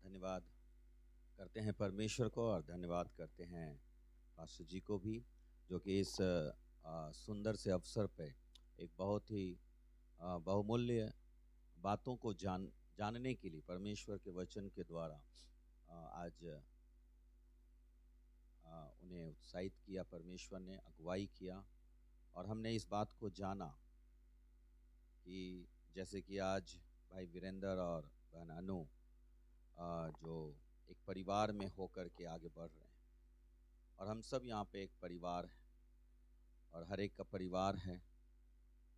धन्यवाद करते हैं परमेश्वर को और धन्यवाद करते हैं पास्टर जी को भी, जो कि इस सुंदर से अवसर पे एक बहुत ही बहुमूल्य बातों को जानने के लिए परमेश्वर के वचन के द्वारा आज उन्हें उत्साहित किया। परमेश्वर ने अगुवाई किया और हमने इस बात को जाना कि जैसे कि आज भाई वीरेंद्र और बहन अनु जो एक परिवार में होकर के आगे बढ़ रहे हैं, और हम सब यहाँ पे एक परिवार है और हर एक का परिवार है।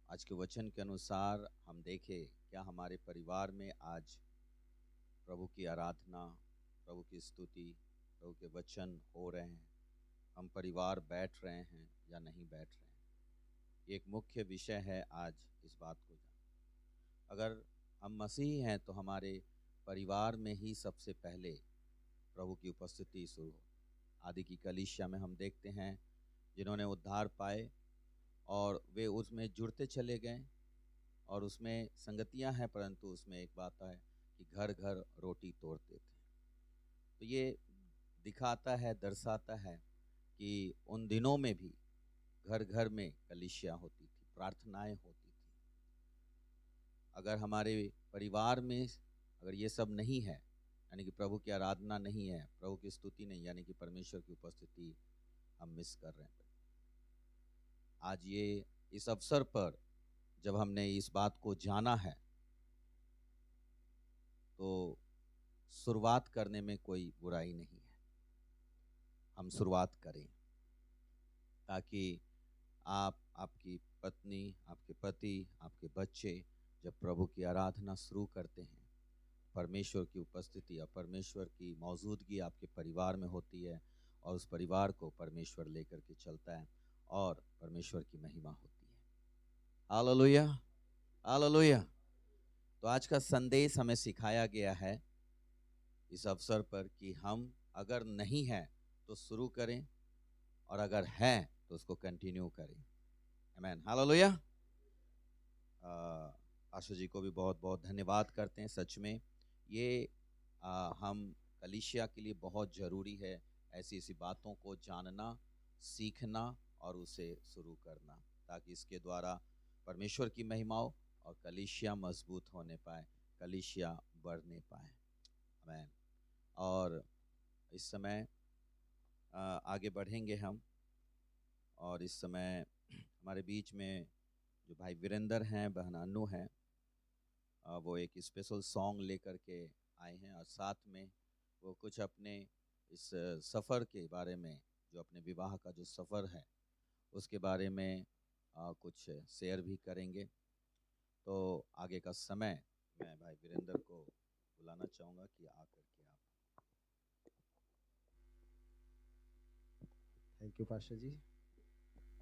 आज के वचन के अनुसार हम देखें क्या हमारे परिवार में आज प्रभु की आराधना, प्रभु की स्तुति, प्रभु के वचन हो रहे हैं, हम परिवार बैठ रहे हैं या नहीं बैठ रहे हैं। एक मुख्य विषय है आज इस बात को जान। अगर हम मसीही हैं तो हमारे परिवार में ही सबसे पहले प्रभु की उपस्थिति शुरू हो। आदि की कलीसिया में हम देखते हैं जिन्होंने उद्धार पाए और वे उसमें जुड़ते चले गए और उसमें संगतियां हैं, परंतु उसमें एक बात है कि घर घर रोटी तोड़ते थे। तो ये दिखाता है, दर्शाता है कि उन दिनों में भी घर घर में कलीसिया होती थी, प्रार्थनाएं होती थी। अगर हमारे परिवार में अगर ये सब नहीं है, यानी कि प्रभु की आराधना नहीं है, प्रभु की स्तुति नहीं, यानी कि परमेश्वर की उपस्थिति हम मिस कर रहे हैं। आज ये इस अवसर पर जब हमने इस बात को जाना है तो शुरुआत करने में कोई बुराई नहीं है। हम शुरुआत करें ताकि आप, आपकी पत्नी, आपके पति, आपके बच्चे जब प्रभु की आराधना शुरू करते हैं, परमेश्वर की उपस्थिति और परमेश्वर की मौजूदगी आपके परिवार में होती है और उस परिवार को परमेश्वर लेकर के चलता है और परमेश्वर की महिमा होती है। Hallelujah, hallelujah. तो आज का संदेश हमें सिखाया गया है इस अवसर पर कि हम अगर नहीं हैं तो शुरू करें और अगर हैं तो उसको कंटिन्यू करें। आमीन, हालेलुया। आशा जी को भी बहुत बहुत धन्यवाद करते हैं। सच में ये हम कलीसिया के लिए बहुत ज़रूरी है ऐसी ऐसी बातों को जानना, सीखना और उसे शुरू करना, ताकि इसके द्वारा परमेश्वर की महिमा हो और कलीसिया मजबूत होने पाए, कलीसिया बढ़ने पाए। आमीन। और इस समय आगे बढ़ेंगे हम, और इस समय हमारे बीच में जो भाई वीरेंद्र हैं, बहन अनु हैं, वो एक स्पेशल सॉन्ग लेकर के आए हैं और साथ में वो कुछ अपने इस सफ़र के बारे में, जो अपने विवाह का जो सफ़र है उसके बारे में कुछ शेयर भी करेंगे। तो आगे का समय मैं भाई वीरेंद्र को बुलाना चाहूँगा कि आकर के आप। Thank you pastor ji.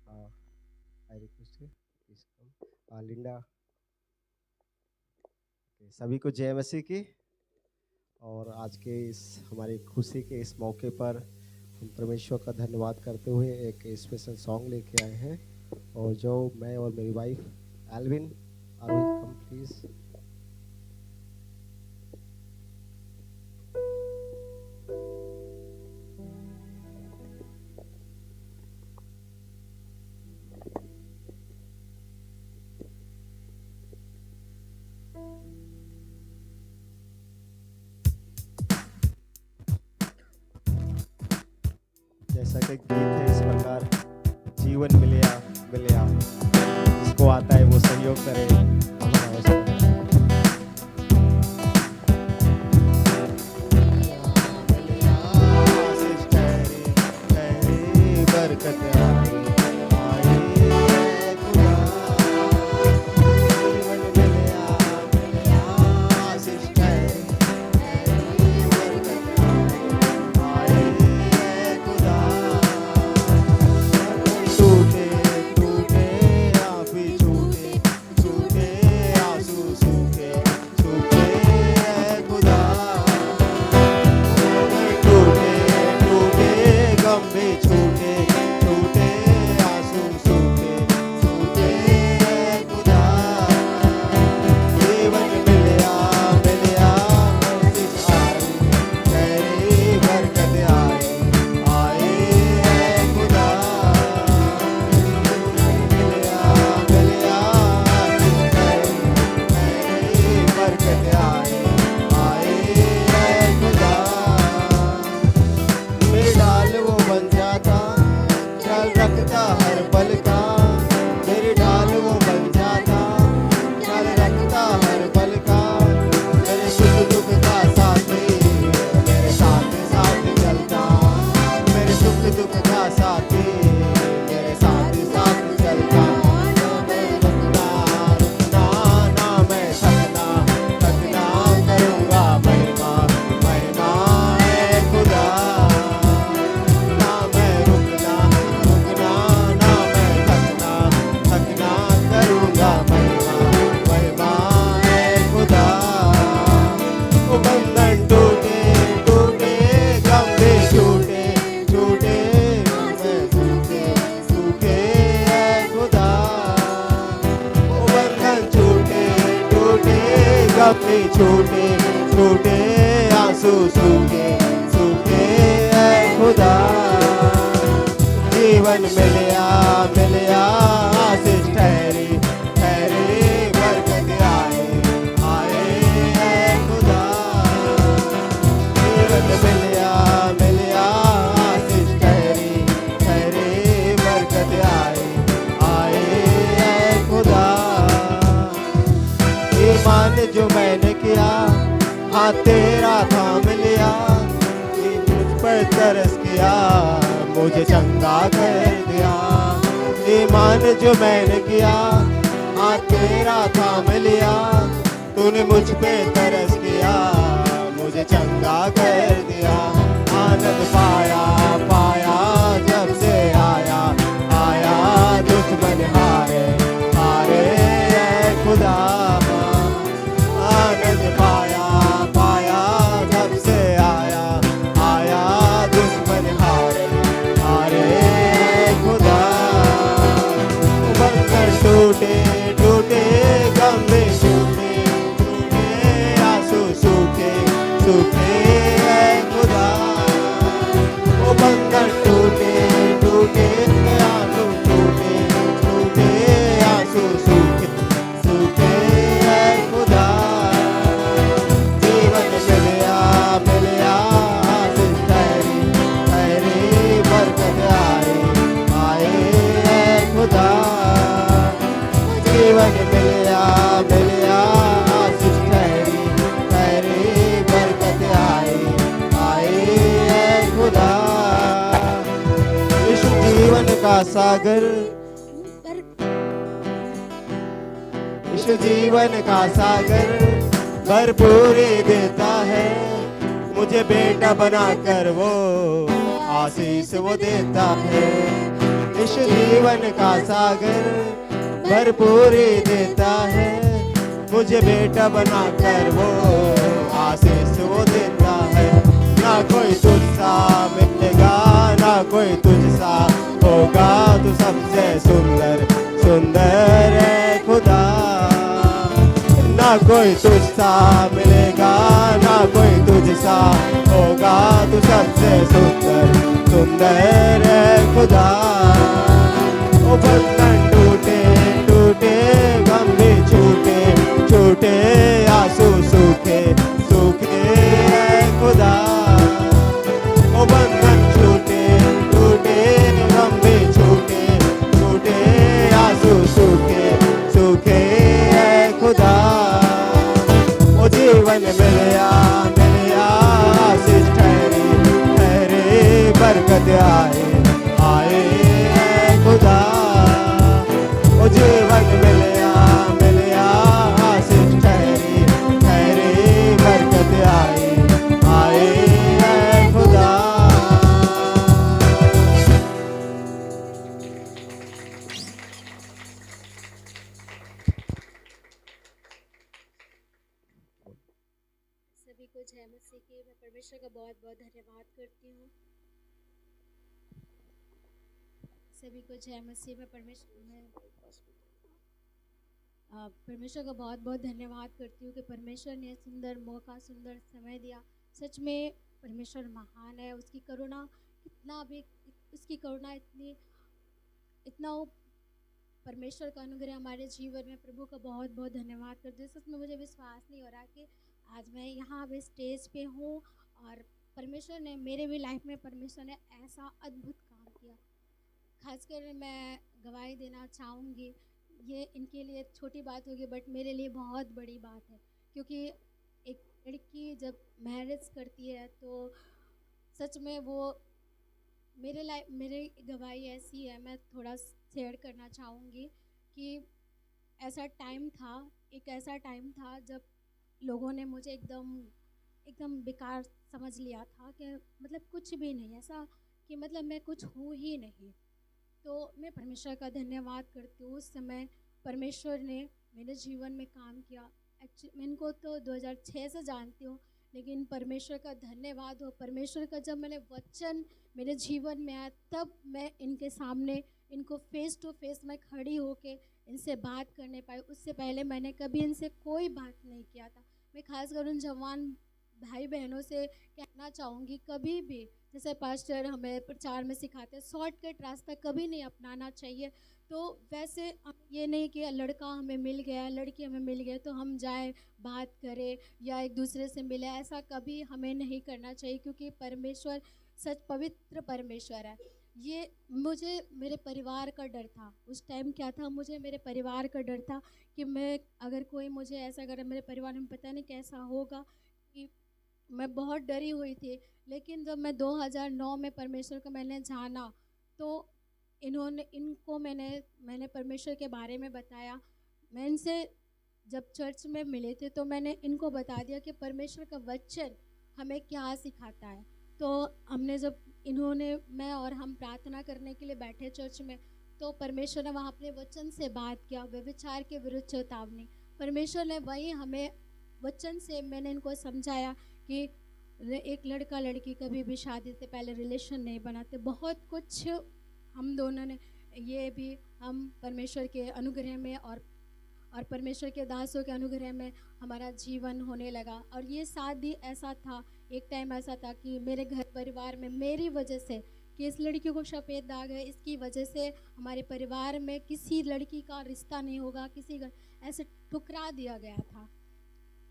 I request you please come. Linda, सभी को जय मसीह की। और आज के इस हमारी खुशी के इस मौके पर हम परमेश्वर का धन्यवाद करते हुए एक स्पेशल सॉन्ग लेके आए हैं, और जो मैं और मेरी wife Elvin, Aarohi come please. जैसा कि गीत है इस प्रकार, जीवन मिलया मिलया, जिसको आता है वो सहयोग करे। टूटे टूटे आप ही छूटे छूटे टूटे टूटे आंसू सूखे सूखे ऐ खुदा जीवन मिलिया मिलिया आशीष ठहरी ठहरी बरकत आए आए ऐ खुदा जीवन मिलिया मिलिया आशीष ठहरी ठहरी बरकत आए आए ऐ खुदा ईमान जो मैंने किया हाँ तेरा थाम लिया मुझ पर तरस किया मुझे चंगा कर दिया ईमान जो मैंने किया हाँ तेरा थाम लिया तूने मुझ पे तरस किया मुझे चंगा कर दिया आनंद पाया पाया जब से आया आया दुश्मन हारे हारे ऐ खुदा आनंद पाया पाया जब से आया आया दुश्मन हारे हारे खुदा बंधन टूटे टूटे गम में टूटे टूटे आंसू सूखे सूखे ऐ खुदा वो बंधन टूटे टूटे आंसू टूटे टूटे आंसू सूखे सूखे ऐ खुदा जीवन मिलिया मिलिया आशीष ठहरी ठहरी बरकत आए आए ऐ खुदा जीवन मिलिया मिलिया आशीष ठहरी ठहरी बरकत आए आए ऐ खुदा यीशु जीवन का सागर यीशु जीवन का सागर भरपूरी देता है मुझे बेटा बनाकर वो आशीष वो देता है यीशु जीवन का सागर भरपूरी देता है मुझे बेटा बनाकर वो आशीष वो देता है ना कोई तुझसा मिलेगा ना कोई तुझसा होगा तू सबसे सुंदर सुंदर है खुदा ना कोई तुझसा मिलेगा ना कोई तुझसा होगा तू सबसे सुंदर सुंदर है खुदा ओ बंधन टूटे टूटे गम भी छूटे छूटे आंसू सूखे सूखे है खुदा ओ बंधन छूटे टूटे गम भी छूटे छूटे आंसू सूखे सूखे है खुदा ओ जीवन मिलिया मिलिया आशीष ठहरी ठहरी बरकत आए आए ऐ खुदा ओ जीवन मिलिया मिलिया आशीष ठहरी ठहरी बरकत आए आए ऐ खुदा सभी को जय मसीह की मैं परमेश्वर का बहुत बहुत धन्यवाद करती हूँ सभी को जय मसीह में परमेश्वर का बहुत बहुत धन्यवाद करती हूँ कि परमेश्वर ने सुंदर मौका सुंदर समय दिया सच में परमेश्वर महान है उसकी करुणा कितना भी उसकी करुणा इतना वो परमेश्वर का अनुग्रह हमारे जीवन में प्रभु का बहुत बहुत धन्यवाद करती हूँ सच में मुझे विश्वास नहीं हो रहा कि आज मैं यहाँ पे स्टेज पे हूँ और परमेश्वर ने मेरे भी लाइफ में परमेश्वर ने ऐसा अद्भुत काम किया खासकर मैं गवाही देना चाहूँगी ये इनके लिए छोटी बात होगी बट मेरे लिए बहुत बड़ी बात है क्योंकि एक लड़की जब मैरिज करती है तो सच में वो मेरे गवाही ऐसी है मैं थोड़ा शेयर करना चाहूँगी कि ऐसा टाइम था जब लोगों ने मुझे एकदम बेकार समझ लिया था कि मतलब कुछ भी नहीं ऐसा कि मतलब मैं कुछ हूँ ही नहीं तो मैं परमेश्वर का धन्यवाद करती हूँ उस समय परमेश्वर ने मेरे जीवन में काम किया मैं इनको तो 2006 से जानती हूँ लेकिन परमेश्वर का धन्यवाद हो परमेश्वर का जब मैंने वचन मेरे जीवन में आया तब मैं इनके सामने इनको फेस टू फेस मैं खड़ी होके इनसे बात करने पाई उससे पहले मैंने कभी इनसे कोई बात नहीं किया था मैं खासकर उन जवान भाई बहनों से कहना चाहूँगी, कभी भी जैसे पास्टर हमें प्रचार में सिखाते हैं शॉर्टकट रास्ता कभी नहीं अपनाना चाहिए। तो वैसे हम ये नहीं कि लड़का हमें मिल गया, लड़की हमें मिल गया तो हम जाएं बात करें या एक दूसरे से मिले, ऐसा कभी हमें नहीं करना चाहिए, क्योंकि परमेश्वर सच पवित्र परमेश्वर है। ये मुझे मेरे परिवार का डर था उस टाइम। क्या था, मुझे मेरे परिवार का डर था कि मैं अगर कोई मुझे ऐसा करे, मेरे परिवार में पता नहीं कैसा होगा, कि मैं बहुत डरी हुई थी। लेकिन जब मैं 2009 में परमेश्वर को मैंने जाना, तो मैंने परमेश्वर के बारे में बताया। मैं इनसे जब चर्च में मिले थे तो मैंने इनको बता दिया कि परमेश्वर का वचन हमें क्या सिखाता है। तो हमने जब मैं और हम प्रार्थना करने के लिए बैठे चर्च में, तो परमेश्वर ने वहाँ अपने वचन से बात किया, व्यभिचार के विरुद्ध चेतावनी। परमेश्वर ने वही हमें वचन से, मैंने इनको समझाया कि एक लड़का लड़की कभी भी शादी से पहले रिलेशन नहीं बनाते। बहुत कुछ हम दोनों ने, ये भी हम परमेश्वर के अनुग्रह में और परमेश्वर के दासों के अनुग्रह में हमारा जीवन होने लगा। और ये शादी ऐसा था, एक टाइम ऐसा था कि मेरे घर परिवार में मेरी वजह से, कि इस लड़की को सफ़ेद दाग है, इसकी वजह से हमारे परिवार में किसी लड़की का रिश्ता नहीं होगा, किसी का ऐसे ठुकरा दिया गया था।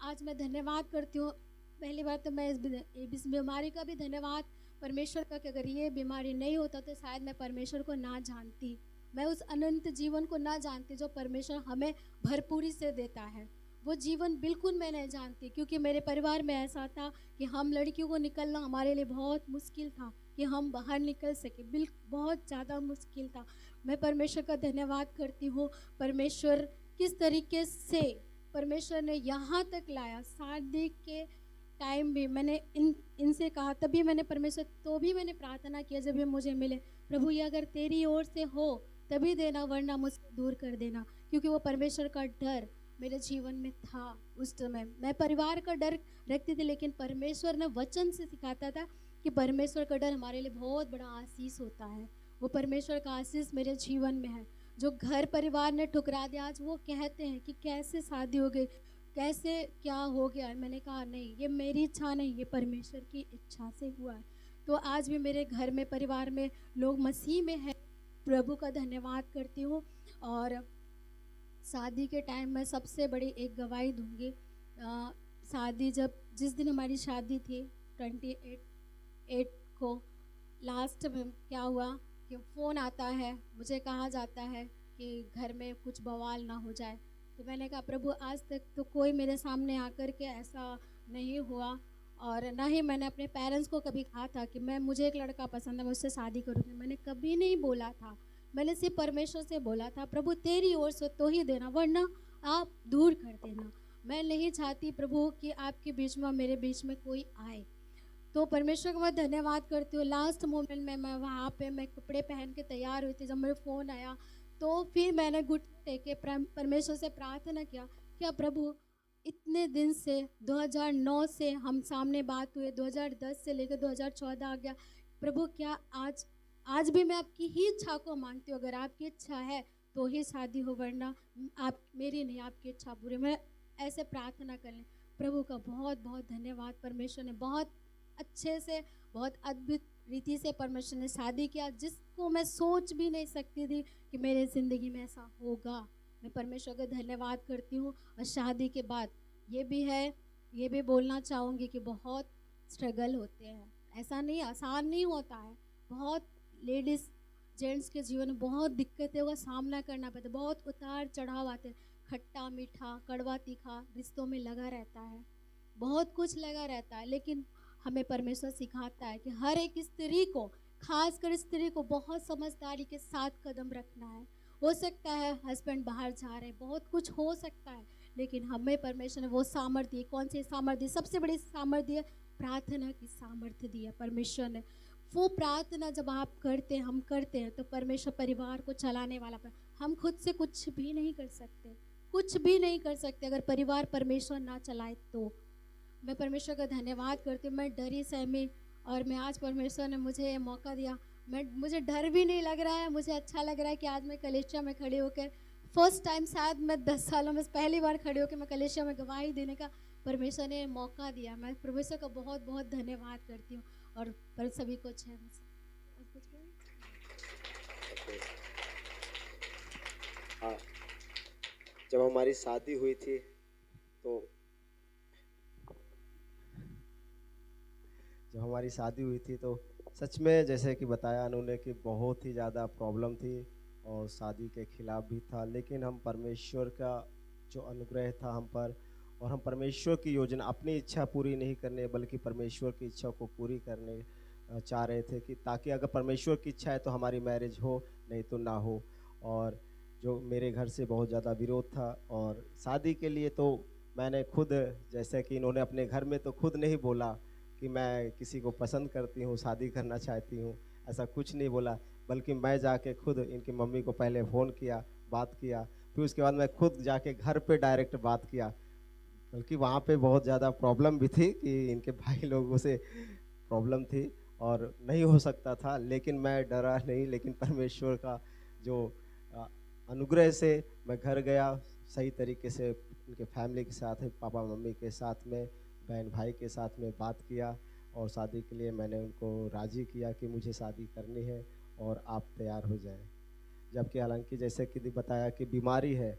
आज मैं धन्यवाद करती हूँ, पहली बात तो मैं इस बीमारी का भी धन्यवाद परमेश्वर का, कि अगर ये बीमारी नहीं होता तो शायद मैं परमेश्वर को ना जानती, मैं उस अनंत जीवन को ना जानती जो परमेश्वर हमें भरपूरी से देता है। वो जीवन बिल्कुल मैं नहीं जानती, क्योंकि मेरे परिवार में ऐसा था कि हम लड़कियों को निकलना हमारे लिए बहुत मुश्किल था, कि हम बाहर निकल सके, बहुत ज़्यादा मुश्किल था। मैं परमेश्वर का धन्यवाद करती हूँ, परमेश्वर किस तरीके से परमेश्वर ने यहाँ तक लाया। शादी के टाइम भी मैंने इनसे कहा, तभी मैंने परमेश्वर, तो भी मैंने प्रार्थना किया जब ये मुझे मिले, प्रभु ये अगर तेरी ओर से हो तभी देना, वरना मुझसे दूर कर देना। क्योंकि वो परमेश्वर का डर मेरे जीवन में था उस समय। मैं परिवार का डर रखती थी, लेकिन परमेश्वर ने वचन से सिखाता था कि परमेश्वर का डर हमारे लिए बहुत बड़ा आशीष होता है। वो परमेश्वर का आशीष मेरे जीवन में है, जो घर परिवार ने ठुकरा दिया। आज वो कहते हैं कि कैसे शादी हो गई, कैसे क्या हो गया। मैंने कहा नहीं, ये मेरी इच्छा नहीं, ये परमेश्वर की इच्छा से हुआ है। तो आज भी मेरे घर में, परिवार में लोग मसीह में हैं, प्रभु का धन्यवाद करती हूँ। और शादी के टाइम में सबसे बड़ी एक गवाही दूंगी। शादी जिस दिन हमारी शादी थी 28 को, लास्ट में क्या हुआ कि फ़ोन आता है, मुझे कहा जाता है कि घर में कुछ बवाल ना हो जाए। तो मैंने कहा प्रभु आज तक तो कोई मेरे सामने आकर के ऐसा नहीं हुआ, और ना ही मैंने अपने पेरेंट्स को कभी कहा था कि मुझे एक लड़का पसंद है, मैं उससे शादी करूँगी। मैंने कभी नहीं बोला था, मैंने सिर्फ परमेश्वर से बोला था, प्रभु तेरी ओर से तो ही देना, वरना आप दूर कर देना। मैं नहीं चाहती प्रभु कि आपके बीच में, मेरे बीच में कोई आए। तो परमेश्वर का मैं धन्यवाद करती हूँ। लास्ट मोमेंट में मैं वहाँ पे मैं कपड़े पहन के तैयार हुई थी, जब मेरा फ़ोन आया तो फिर मैंने घुटने टेके परमेश्वर से प्रार्थना किया, क्या प्रभु इतने दिन से 2009 से हम सामने बात हुए, 2010 से लेकर 2014 आ गया, प्रभु क्या आज भी मैं आपकी ही इच्छा को मांगती हूँ। अगर आपकी इच्छा है तो ही शादी हो, वरना आप मेरी नहीं, आपकी इच्छा पूरी। मैं ऐसे प्रार्थना कर लें। प्रभु का बहुत बहुत धन्यवाद। परमेश्वर ने बहुत अच्छे से, बहुत अद्भुत रीति से परमेश्वर ने शादी किया, जिसको मैं सोच भी नहीं सकती थी कि मेरे ज़िंदगी में ऐसा होगा। मैं परमेश्वर का धन्यवाद करती हूँ। और शादी के बाद ये भी बोलना चाहूँगी कि बहुत स्ट्रगल होते हैं, ऐसा नहीं, आसान नहीं होता है। बहुत लेडीज़ जेंट्स के जीवन में बहुत दिक्कतों का सामना करना पड़ता है, बहुत उतार चढ़ाव आते हैं, खट्टा मीठा कड़वा तीखा रिश्तों में लगा रहता है, बहुत कुछ लगा रहता है। लेकिन हमें परमेश्वर सिखाता है कि हर एक स्त्री को, खासकर स्त्री को, बहुत समझदारी के साथ कदम रखना है। हो सकता है हस्बैंड बाहर जा रहे हैं, बहुत कुछ हो सकता है, लेकिन हमें परमेश्वर ने वो सामर्थ्य, कौन सी सामर्थ्य, सबसे बड़ी सामर्थ्य प्रार्थना की सामर्थ्य दी है परमेश्वर ने। वो प्रार्थना जब आप करते हैं, हम करते हैं, तो परमेश्वर परिवार को चलाने वाला हम खुद से कुछ भी नहीं कर सकते, कुछ भी नहीं कर सकते अगर परिवार परमेश्वर ना चलाए तो। मैं परमेश्वर का धन्यवाद करती हूँ। मैं डरी सहमी, और मैं आज परमेश्वर ने मुझे ये मौका दिया। मुझे डर भी नहीं लग रहा है, मुझे अच्छा लग रहा है कि आज मैं कलीसिया में खड़ी होकर फर्स्ट टाइम, शायद मैं 10 सालों में पहली बार खड़ी होकर मैं कलीसिया में गवाही देने का परमेश्वर ने मौका दिया। मैं परमेश्वर का बहुत बहुत धन्यवाद करती हूँ और पर सभी को जय मसीह। और कुछ बोलना? हाँ, जब हमारी शादी हुई थी तो सच में जैसे कि बताया उन्होंने कि बहुत ही ज़्यादा प्रॉब्लम थी और शादी के खिलाफ भी था, लेकिन हम परमेश्वर का जो अनुग्रह था हम पर, और हम परमेश्वर की योजना अपनी इच्छा पूरी नहीं करने बल्कि परमेश्वर की इच्छा को पूरी करने चाह रहे थे, कि ताकि अगर परमेश्वर की इच्छा है तो हमारी मैरिज हो, नहीं तो ना हो। और जो मेरे घर से बहुत ज़्यादा विरोध था, और शादी के लिए तो मैंने खुद, जैसे कि इन्होंने अपने घर में तो खुद नहीं बोला कि मैं किसी को पसंद करती हूँ, शादी करना चाहती हूँ, ऐसा कुछ नहीं बोला, बल्कि मैं जाके खुद इनकी मम्मी को पहले फ़ोन किया, बात किया, फिर उसके बाद मैं खुद जाके घर पे डायरेक्ट बात किया। बल्कि वहाँ पे बहुत ज़्यादा प्रॉब्लम भी थी कि इनके भाई लोगों से प्रॉब्लम थी और नहीं हो सकता था, लेकिन मैं डरा नहीं, लेकिन परमेश्वर का जो अ, अनुग्रह से मैं घर गया, सही तरीके से उनके फैमिली के साथ, पापा मम्मी के साथ में, बहन भाई के साथ में बात किया, और शादी के लिए मैंने उनको राज़ी किया कि मुझे शादी करनी है और आप तैयार हो जाएं। जबकि हालांकि जैसे कि बताया कि बीमारी है,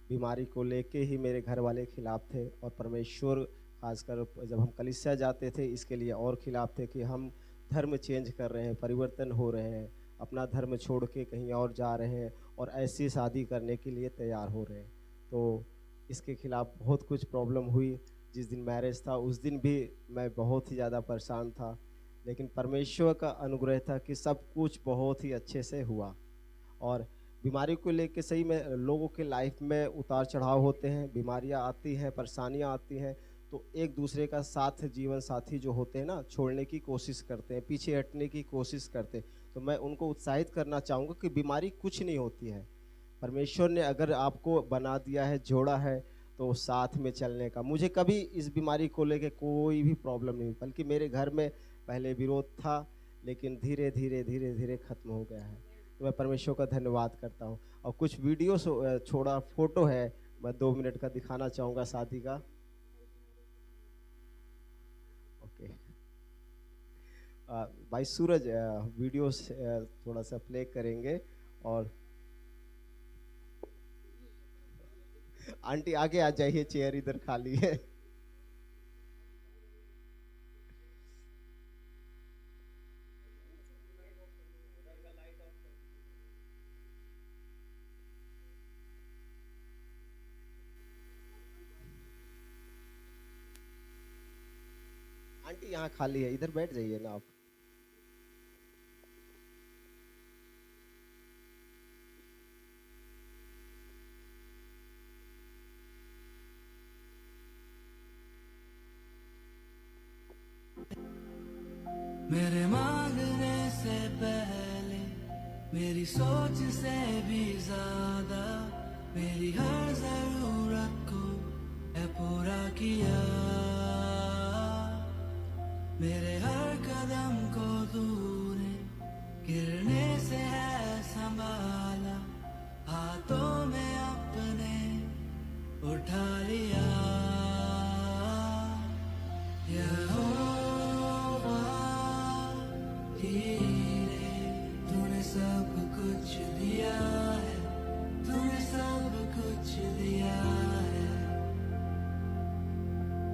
बीमारी को लेके ही मेरे घर वाले खिलाफ थे, और परमेश्वर खासकर जब हम कलीसिया जाते थे इसके लिए और खिलाफ थे कि हम धर्म चेंज कर रहे हैं, परिवर्तन हो रहे हैं, अपना धर्म छोड़ के कहीं और जा रहे हैं और ऐसी शादी करने के लिए तैयार हो रहे हैं। तो इसके खिलाफ बहुत कुछ प्रॉब्लम हुई। जिस दिन मैरिज था उस दिन भी मैं बहुत ही ज़्यादा परेशान था, लेकिन परमेश्वर का अनुग्रह था कि सब कुछ बहुत ही अच्छे से हुआ। और बीमारी को लेके सही में लोगों के लाइफ में उतार चढ़ाव होते हैं, बीमारियां आती हैं, परेशानियां आती हैं, तो एक दूसरे का साथ, जीवन साथी जो होते हैं ना, छोड़ने की कोशिश करते हैं, पीछे हटने की कोशिश करते हैं। तो मैं उनको उत्साहित करना चाहूँगा कि बीमारी कुछ नहीं होती है। परमेश्वर ने अगर आपको बना दिया है, जोड़ा है, तो साथ में चलने का। मुझे कभी इस बीमारी को लेके कोई भी प्रॉब्लम नहीं हुई, बल्कि मेरे घर में पहले विरोध था, लेकिन धीरे धीरे धीरे धीरे खत्म हो गया है। तो मैं परमेश्वर का धन्यवाद करता हूँ। और कुछ वीडियो छोड़ा फोटो है, मैं 2 मिनट का दिखाना चाहूँगा शादी का। ओके, भाई सूरज वीडियो थोड़ा सा प्ले करेंगे। और आंटी आगे आ जाइए, चेयर इधर खाली है। आंटी यहाँ खाली है, इधर बैठ जाइए ना आप। मेरे मांगने से पहले, मेरी सोच से भी ज्यादा, मेरी हर जरूरत को है पूरा किया। मेरे हर कदम को तूने गिरने से है संभाला, हाथों में अपने उठा लिया। यहोवा हीरे, तूने सब कुछ दिया है, तूने सब कुछ दिया है।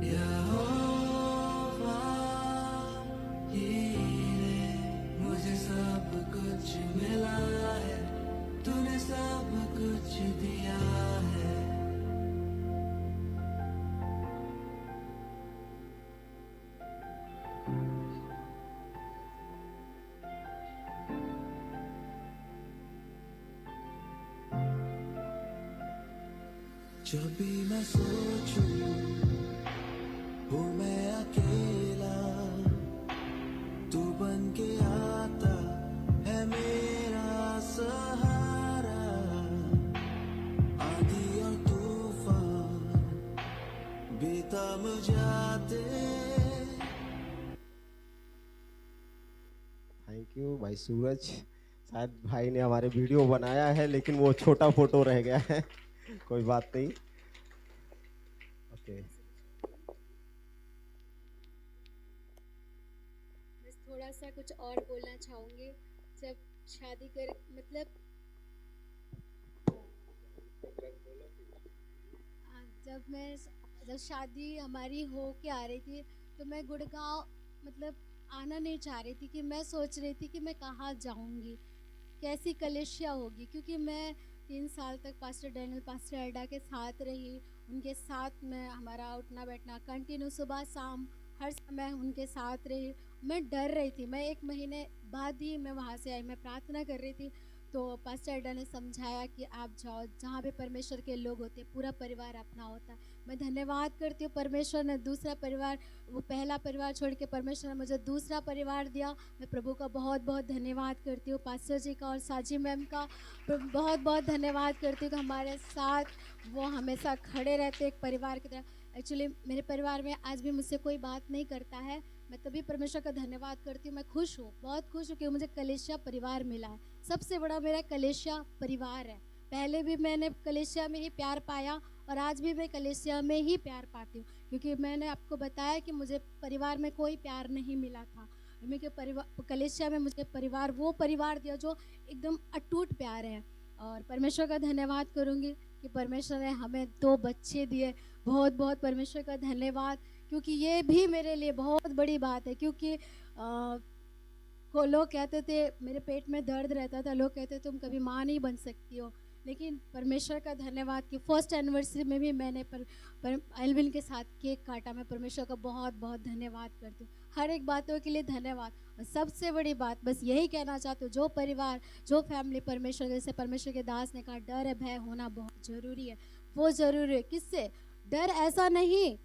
यहोवा हीरे, मुझे सब कुछ मिला है, तूने सब कुछ दिया है। जब भी मैं सोचूं हूँ मैं अकेला, तू बन के आता है मेरा सहारा। आंधी और तूफान भी थम जाते। थैंक यू भाई सूरज। शायद भाई ने हमारे वीडियो बनाया है, लेकिन वो छोटा फोटो रह गया है। कोई बात नहीं। ओके, थोड़ा सा कुछ और बोलना चाहूँगी। जब शादी कर मतलब जब शादी हमारी हो के आ रही थी, तो मैं गुड़गांव मतलब आना नहीं चाह रही थी। कि मैं सोच रही थी कि मैं कहाँ जाऊँगी, कैसी कलेशिया होगी, क्योंकि मैं 3 साल तक पास्टर डैनियल पास्टर एल्डा के साथ रही। उनके साथ में हमारा उठना बैठना कंटिन्यू, सुबह शाम हर समय उनके साथ रही। मैं डर रही थी। मैं 1 महीने बाद ही मैं वहाँ से आई, मैं प्रार्थना कर रही थी। तो पास्टर एल्डा ने समझाया कि आप जाओ, जहाँ पे परमेश्वर के लोग होते हैं पूरा परिवार अपना होता है। मैं धन्यवाद करती हूँ, परमेश्वर ने दूसरा परिवार, वो पहला परिवार छोड़ के परमेश्वर ने मुझे दूसरा परिवार दिया। मैं प्रभु का बहुत बहुत धन्यवाद करती हूँ, पास्टर जी का और साजी मैम का बहुत बहुत धन्यवाद करती हूँ कि हमारे साथ वो हमेशा खड़े रहते एक परिवार की तरह। एक्चुअली मेरे परिवार में आज भी मुझसे कोई बात नहीं करता है। मैं तभी परमेश्वर का धन्यवाद करती हूँ। मैं खुश हूँ, बहुत खुश हूँ कि मुझे कलेशिया परिवार मिला है। सबसे बड़ा मेरा कलेशिया परिवार है। पहले भी मैंने कलेशिया में ही प्यार पाया और आज भी मैं कलेशिया में ही प्यार पाती हूँ, क्योंकि मैंने आपको बताया कि मुझे परिवार में कोई प्यार नहीं मिला था। मेरे परिवार कलेशिया में मुझे परिवार, वो परिवार दिया जो एकदम अटूट प्यार है। और परमेश्वर का धन्यवाद करूँगी कि परमेश्वर ने हमें 2 बच्चे दिए। बहुत बहुत परमेश्वर का धन्यवाद, क्योंकि ये भी मेरे लिए बहुत बड़ी बात है। क्योंकि को लोग कहते थे, मेरे पेट में दर्द रहता था, लोग कहते तुम कभी माँ नहीं बन सकती हो। लेकिन परमेश्वर का धन्यवाद कि फर्स्ट एनिवर्सरी में भी मैंने पर एल्विन के साथ केक काटा। मैं परमेश्वर का बहुत बहुत धन्यवाद करती हूँ, हर एक बातों के लिए धन्यवाद। और सबसे बड़ी बात बस यही कहना चाहती हूँ, जो परिवार जो फैमिली परमेश्वर, जैसे परमेश्वर के दास ने कहा, डर है भय होना बहुत ज़रूरी है। वो ज़रूरी है। किससे डर? ऐसा नहीं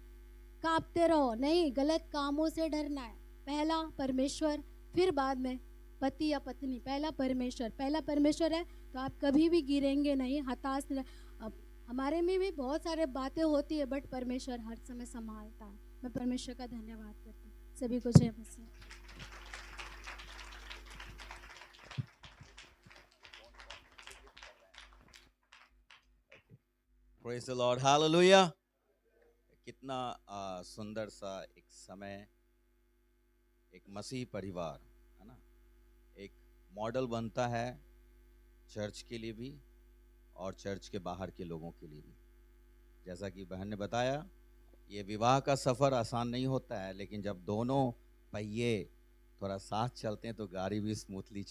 कांपते रहो, नहीं, गलत कामों से डरना है। पहला परमेश्वर, फिर बाद में पति या पत्नी। पहला परमेश्वर है, तो आप कभी भी गिरेंगे नहीं, हताश नहीं। अब हमारे में भी बहुत सारे बातें होती है, बट परमेश्वर हर समय संभालता है। मैं परमेश्वर का धन्यवाद करती हूँ। सभी को जय मसीह। Praise the lord, hallelujah. कितना सुंदर सा एक समय, एक मसीह परिवार है ना, एक मॉडल बनता है चर्च के लिए भी और चर्च के बाहर के लोगों के लिए भी। जैसा कि बहन ने बताया, ये विवाह का सफ़र आसान नहीं होता है, लेकिन जब दोनों पहिए थोड़ा साथ चलते हैं तो गाड़ी भी स्मूथली